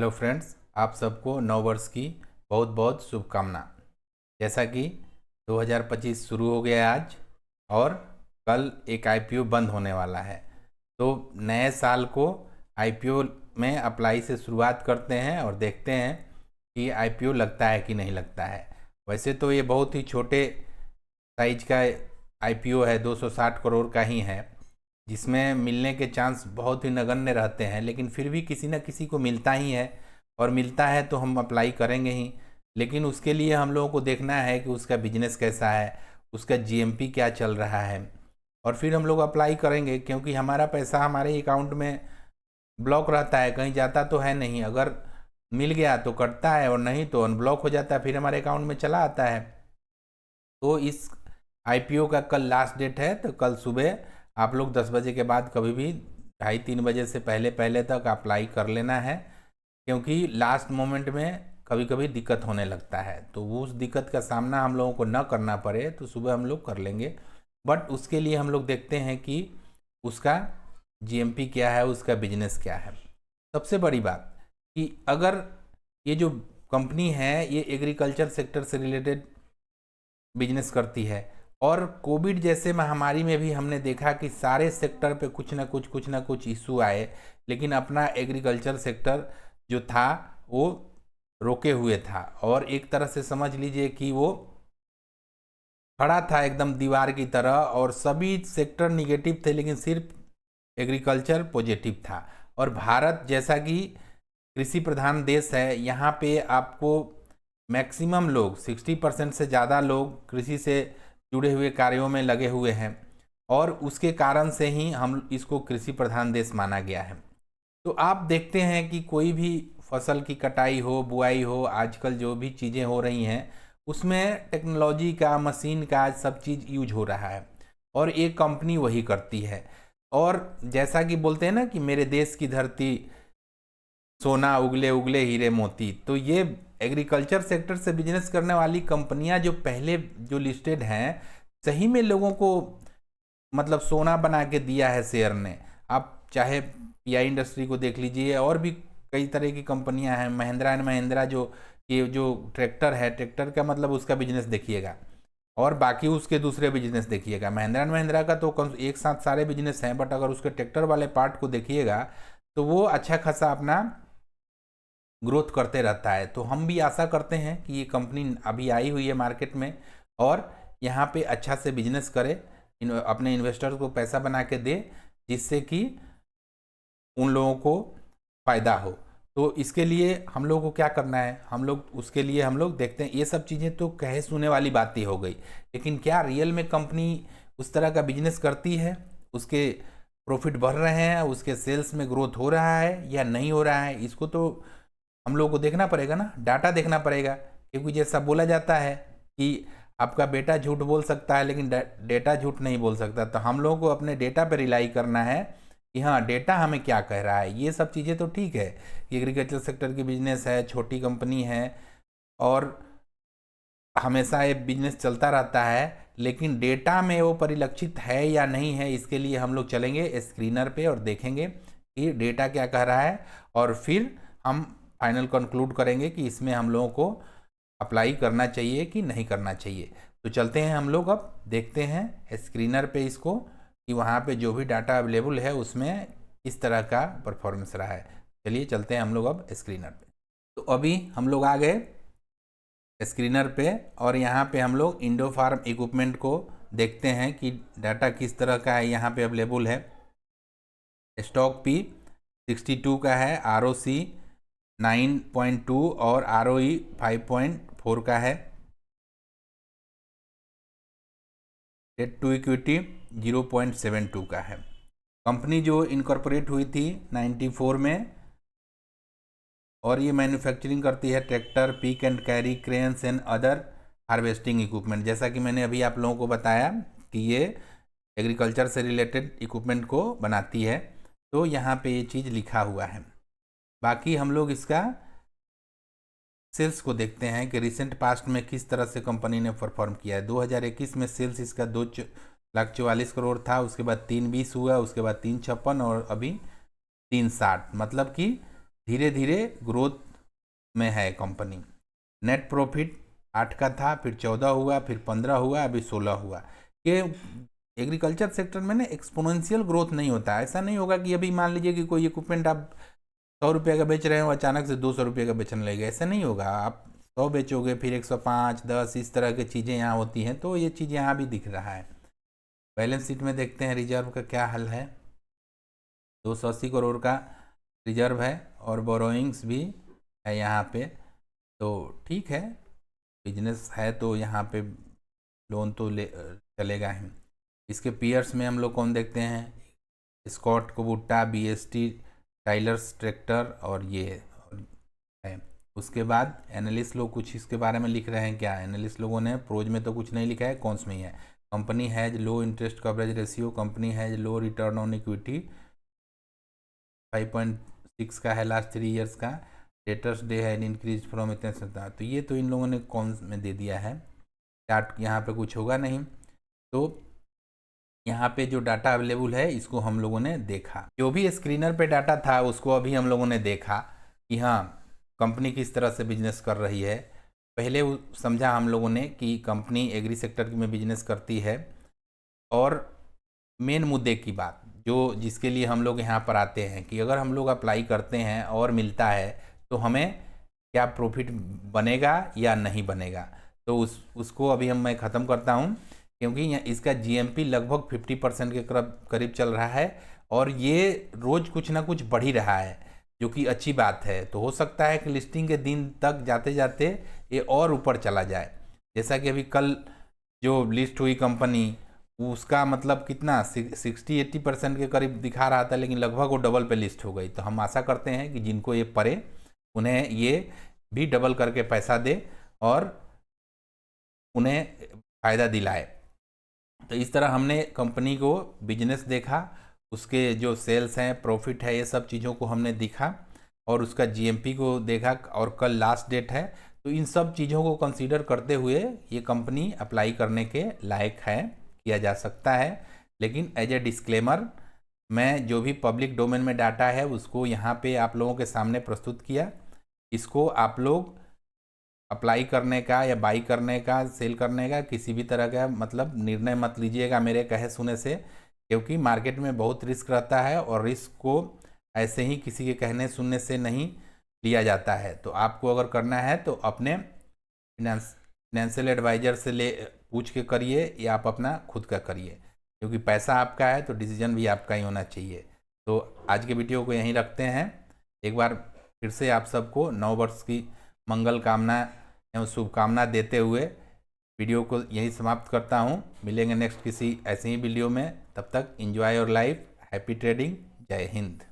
Hello friends, आप सबको नव वर्ष की बहुत बहुत शुभकामना। जैसा कि 2025 शुरू हो गया आज और कल एक आईपीओ बंद होने वाला है, तो नए साल को आईपीओ में अप्लाई से शुरुआत करते हैं और देखते हैं कि आईपीओ लगता है कि नहीं लगता है। वैसे तो ये बहुत ही छोटे साइज का आईपीओ है, 260 करोड़ का ही है, जिसमें मिलने के चांस बहुत ही नगण्य रहते हैं, लेकिन फिर भी किसी न किसी को मिलता ही है और मिलता है तो हम अप्लाई करेंगे ही। लेकिन उसके लिए हम लोगों को देखना है कि उसका बिजनेस कैसा है, उसका जीएमपी क्या चल रहा है, और फिर हम लोग अप्लाई करेंगे। क्योंकि हमारा पैसा हमारे अकाउंट में ब्लॉक रहता है, कहीं जाता तो है नहीं। अगर मिल गया तो कटता है और नहीं तो अनब्लॉक हो जाता है, फिर हमारे अकाउंट में चला आता है। तो इस आईपीओ का कल लास्ट डेट है, तो कल सुबह आप लोग 10 बजे के बाद कभी भी 2:30-3 बजे से पहले पहले तक अप्लाई कर लेना है। क्योंकि लास्ट मोमेंट में कभी कभी दिक्कत होने लगता है, तो वो उस दिक्कत का सामना हम लोगों को न करना पड़े, तो सुबह हम लोग कर लेंगे। बट उसके लिए हम लोग देखते हैं कि उसका जीएमपी क्या है, उसका बिजनेस क्या है। सबसे बड़ी बात कि अगर ये जो कंपनी है ये एग्रीकल्चर सेक्टर से रिलेटेड बिजनेस करती है, और कोविड जैसे महामारी में भी हमने देखा कि सारे सेक्टर पे कुछ ना कुछ इशू आए, लेकिन अपना एग्रीकल्चर सेक्टर जो था वो रोके हुए था, और एक तरह से समझ लीजिए कि वो खड़ा था एकदम दीवार की तरह, और सभी सेक्टर निगेटिव थे लेकिन सिर्फ एग्रीकल्चर पॉजिटिव था। और भारत जैसा कि कृषि प्रधान देश है, यहाँ पे आपको मैक्सिमम लोग 60% से ज़्यादा लोग कृषि से जुड़े हुए कार्यों में लगे हुए हैं, और उसके कारण से ही हम इसको कृषि प्रधान देश माना गया है। तो आप देखते हैं कि कोई भी फसल की कटाई हो, बुआई हो, आजकल जो भी चीज़ें हो रही हैं उसमें टेक्नोलॉजी का, मशीन का सब चीज़ यूज हो रहा है, और एक कंपनी वही करती है। और जैसा कि बोलते हैं ना कि मेरे देश की धरती सोना उगले उगले हीरे मोती, तो ये एग्रीकल्चर सेक्टर से बिजनेस करने वाली कंपनियां जो पहले जो लिस्टेड हैं, सही में लोगों को मतलब सोना बना के दिया है शेयर ने। आप चाहे पीआई इंडस्ट्री को देख लीजिए, और भी कई तरह की कंपनियां हैं, महिंद्रा एंड महिंद्रा जो ये जो ट्रैक्टर है, ट्रैक्टर का मतलब उसका बिजनेस देखिएगा, और बाकी उसके दूसरे बिजनेस देखिएगा। महिंद्रा एंड महिंद्रा का तो एक साथ सारे बिजनेस हैं, बट अगर उसके ट्रैक्टर वाले पार्ट को देखिएगा तो वो अच्छा खासा अपना ग्रोथ करते रहता है। तो हम भी आशा करते हैं कि ये कंपनी अभी आई हुई है मार्केट में, और यहाँ पे अच्छा से बिजनेस करे, अपने इन्वेस्टर्स को पैसा बना के दे, जिससे कि उन लोगों को फ़ायदा हो। तो इसके लिए हम लोगों को क्या करना है, हम लोग उसके लिए हम लोग देखते हैं। ये सब चीज़ें तो कहे सुने वाली बातें हो गई, लेकिन क्या रियल में कंपनी उस तरह का बिजनेस करती है, उसके प्रॉफिट बढ़ रहे हैं, उसके सेल्स में ग्रोथ हो रहा है या नहीं हो रहा है, इसको तो हम लोगों को देखना पड़ेगा ना, डाटा देखना पड़ेगा। क्योंकि जैसा बोला जाता है कि आपका बेटा झूठ बोल सकता है लेकिन डेटा झूठ नहीं बोल सकता, तो हम लोगों को अपने डेटा पर रिलाई करना है कि हाँ डेटा हमें क्या कह रहा है। ये सब चीज़ें तो ठीक है कि एग्रीकल्चर सेक्टर की बिजनेस है, छोटी कंपनी है, और हमेशा ये बिजनेस चलता रहता है, लेकिन डेटा में वो परिलक्षित है या नहीं है, इसके लिए हम लोग चलेंगे स्क्रीनर पे और देखेंगे कि डेटा क्या कह रहा है, और फिर हम फाइनल कंक्लूड करेंगे कि इसमें हम लोगों को अप्लाई करना चाहिए कि नहीं करना चाहिए। तो चलते हैं हम लोग, अब देखते हैं स्क्रीनर पे इसको कि वहाँ पे जो भी डाटा अवेलेबल है उसमें किस तरह का परफॉर्मेंस रहा है। चलिए चलते हैं हम लोग अब स्क्रीनर पे। तो अभी हम लोग आ गए स्क्रीनर पे, और यहाँ पे हम लोग इंडो फार्म इक्विपमेंट को देखते हैं कि डाटा किस तरह का है। यहाँ पे अवेलेबल है स्टॉक पी 62 का है, ROC 9.2 और ROE 5.4 का है, डेट टू इक्विटी 0.72 का है। कंपनी जो इनकॉर्पोरेट हुई थी 94 में, और ये मैन्युफैक्चरिंग करती है tractor, pick and carry, cranes and other harvesting equipment. जैसा कि मैंने अभी आप लोगों को बताया कि ये एग्रीकल्चर से रिलेटेड इक्विपमेंट को बनाती है, तो यहाँ पे ये चीज़ लिखा हुआ है। बाकी हम लोग इसका सेल्स को देखते हैं कि रिसेंट पास्ट में किस तरह से कंपनी ने परफॉर्म किया है। 2021 में सेल्स इसका 2,44 करोड़ था, उसके बाद 320 हुआ, उसके बाद 356 और अभी 360, मतलब कि धीरे धीरे ग्रोथ में है कंपनी। नेट प्रॉफिट 8 का था, फिर 14 हुआ, फिर 15 हुआ, अभी 16 हुआ। ये एग्रीकल्चर सेक्टर में ना एक्सपोनेंशियल ग्रोथ नहीं होता है। ऐसा नहीं होगा कि अभी मान लीजिए कि कोई इक्विपमेंट आप 100 रुपये का बेच रहे हो, अचानक से 200 रुपये का बेचने लगेगा। ऐसा नहीं होगा। आप 100 बेचोगे, फिर 105, 10, इस तरह की चीज़ें यहाँ होती हैं। तो ये चीज़ यहाँ भी दिख रहा है। बैलेंस शीट में देखते हैं रिजर्व का क्या हाल है। 280 करोड़ का रिजर्व है और बोरोइंग्स भी है यहाँ पे। तो ठीक है, बिजनेस है तो यहाँ पे लोन तो ले चलेगा ही। इसके पीयर्स में हम लोग कौन देखते हैं? स्कॉट कुबुटा, बीएसटी, टाइलर्स ट्रैक्टर और ये है। उसके बाद एनालिस्ट लोग कुछ इसके बारे में लिख रहे हैं। क्या एनालिस्ट लोगों ने प्रोज में तो कुछ नहीं लिखा है, कौन्स में ही है। Company has low interest coverage ratio, company has low return on equity, 5.6 का है लास्ट 3 ईयर्स का। डेटर्स डे है इंक्रीज फ्रॉम इतने से। तो ये तो इन लोगों ने कौन में दे दिया है। चार्ट यहाँ पे कुछ होगा नहीं। तो यहाँ पे जो डाटा अवेलेबल है इसको हम लोगों ने देखा। जो भी स्क्रीनर पे डाटा था उसको अभी हम लोगों ने देखा कि हाँ कंपनी किस तरह से बिजनेस कर रही है। पहले समझा हम लोगों ने कि कंपनी एग्री सेक्टर में बिजनेस करती है। और मेन मुद्दे की बात जो जिसके लिए हम लोग यहाँ पर आते हैं कि अगर हम लोग अप्लाई करते हैं और मिलता है तो हमें क्या प्रॉफिट बनेगा या नहीं बनेगा। तो उसको अभी मैं ख़त्म करता हूँ, क्योंकि इसका जीएमपी लगभग 50% के करीब चल रहा है और ये रोज़ कुछ ना कुछ बढ़ ही रहा है, जो कि अच्छी बात है। तो हो सकता है कि लिस्टिंग के दिन तक जाते जाते ये और ऊपर चला जाए। जैसा कि अभी कल जो लिस्ट हुई कंपनी, उसका मतलब कितना 60-80% के करीब दिखा रहा था, लेकिन लगभग वो डबल पे लिस्ट हो गई। तो हम आशा करते हैं कि जिनको ये पड़े उन्हें ये भी डबल करके पैसा दे और उन्हें फ़ायदा दिलाए। तो इस तरह हमने कंपनी को बिजनेस देखा, उसके जो सेल्स हैं, प्रॉफिट है, ये सब चीज़ों को हमने देखा और उसका जीएमपी को देखा और कल लास्ट डेट है। तो इन सब चीज़ों को कंसीडर करते हुए ये कंपनी अप्लाई करने के लायक है, किया जा सकता है। लेकिन एज ए डिस्क्लेमर मैं जो भी पब्लिक डोमेन में डाटा है उसको यहाँ पे आप लोगों के सामने प्रस्तुत किया। इसको आप लोग अप्लाई करने का या बाई करने का, सेल करने का किसी भी तरह का मतलब निर्णय मत लीजिएगा मेरे कहे सुने से, क्योंकि मार्केट में बहुत रिस्क रहता है और रिस्क को ऐसे ही किसी के कहने सुनने से नहीं लिया जाता है। तो आपको अगर करना है तो अपने फाइनेंशियल एडवाइज़र से पूछ के करिए या आप अपना खुद का करिए, क्योंकि पैसा आपका है तो डिसीजन भी आपका ही होना चाहिए। तो आज के वीडियो को यहीं रखते हैं। एक बार फिर से आप सबको नव वर्ष की मंगल कामना एवं शुभकामना देते हुए वीडियो को यहीं समाप्त करता हूँ। मिलेंगे नेक्स्ट किसी ऐसे ही वीडियो में। तब तक enjoy your life, happy trading, जय हिंद।